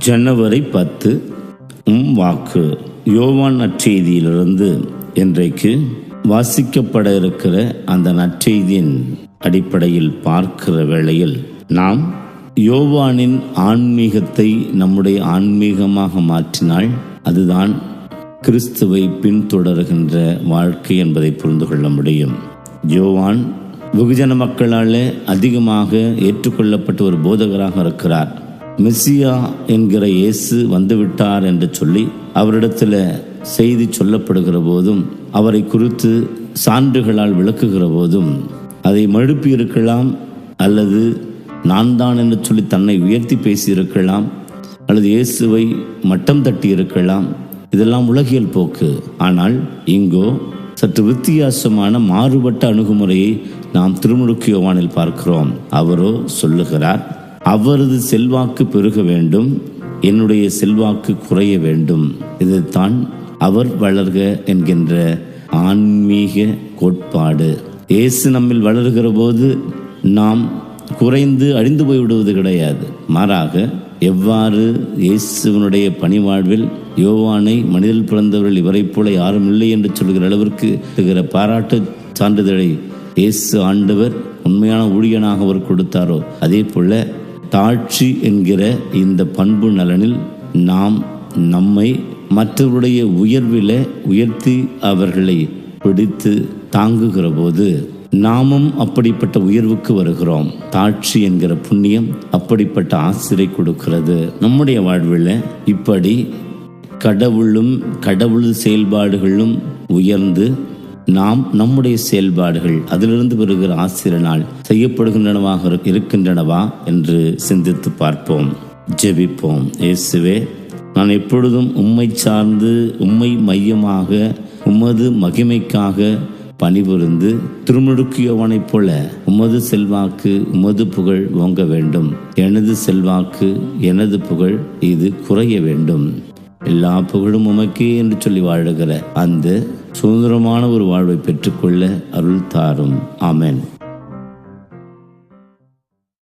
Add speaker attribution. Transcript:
Speaker 1: ஜனவரி 10 வாக்கு. யோவான் நற்செய்தியிலிருந்து இன்றைக்கு வாசிக்கப்பட இருக்கிற அந்த நற்செய்தியின் அடிப்படையில் பார்க்கிற வேளையில் நாம் யோவானின் ஆன்மீகத்தை நம்முடைய ஆன்மீகமாக மாற்றினால் அதுதான் கிறிஸ்துவை பின்தொடர்கின்ற வாழ்க்கை என்பதை புரிந்து கொள்ள முடியும். யோவான் வெகுஜன மக்களால் அதிகமாக ஏற்றுக்கொள்ளப்பட்ட ஒரு போதகராக இருக்கிறார். மெசியா என்கிற இயேசு வந்துவிட்டார் என்று சொல்லி அவரிடத்தில் செய்தி சொல்லப்படுகிற போதும் அவரை குறித்து சான்றுகளால் விளக்குகிற போதும் அதை மழுப்பி இருக்கலாம், அல்லது நான் தான் என்று சொல்லி தன்னை உயர்த்தி பேசியிருக்கலாம், அல்லது இயேசுவை மட்டம் தட்டி இருக்கலாம். இதெல்லாம் உலகியல் போக்கு. ஆனால் இங்கோ சற்று வித்தியாசமான மாறுபட்ட அணுகுமுறையை நாம் திருமுழுக்கு யோவானில் பார்க்கிறோம். அவரோ சொல்லுகிறார், அவரது செல்வாக்கு பெருக வேண்டும், என்னுடைய செல்வாக்கு குறைய வேண்டும். இதுதான் அவர் வளர்க என்கின்ற ஆன்மீக கோட்பாடு. இயேசு நம்மில் வளர்கிற போது நாம் குறைந்து அழிந்து போய்விடுவது கிடையாது. மாறாக எவ்வாறு இயேசுவனுடைய பணிவாழ்வில் யோவானை மனிதல் பிறந்தவர்கள் இவரை போல யாரும் இல்லை என்று சொல்கிற அளவிற்கு பாராட்டு சான்றிதழை இயேசு ஆண்டவர் உண்மையான ஊழியனாக அவர் கொடுத்தாரோ, அதே போல தாழ்ச்சி என்கிற இந்த பண்பு நலனில் நாம் நம்மை மற்றவருடைய உயர்வில உயர்த்தி அவர்களை பிடித்து தாங்குகிற போது நாமும் அப்படிப்பட்ட உயர்வுக்கு வருகிறோம். தாழ்ச்சி என்கிற புண்ணியம் அப்படிப்பட்ட ஆசிரை கொடுக்கிறது. நம்முடைய வாழ்வில் இப்படி கடவுள் செயல்பாடுகளும் உயர்ந்து நாம் நம்முடைய செயல்பாடுகள் அதிலிருந்து வருகிற ஆசிரியனால் செய்யப்படுகின்றனவாக இருக்கின்றனவா என்று சிந்தித்து பார்ப்போம். ஜெபிப்போம். இயேசுவே, நான் எப்பொழுதும் உம்மை சார்ந்து உம்மை மையமாக உமது மகிமைக்காக பணிபுரிந்து திருமுழுக்கு யோவானைப் போல உமது செல்வாக்கு உமது புகழ் ஓங்க வேண்டும். எனது செல்வாக்கு எனது புகழ் இது குறைய வேண்டும். எல்லா புகழும் உமக்கே என்று சொல்லி வாழுகிற அந்த சுதந்திரமான ஒரு வாழ்வை பெற்றுக்கொள்ள அருள் தாரும். ஆமென்.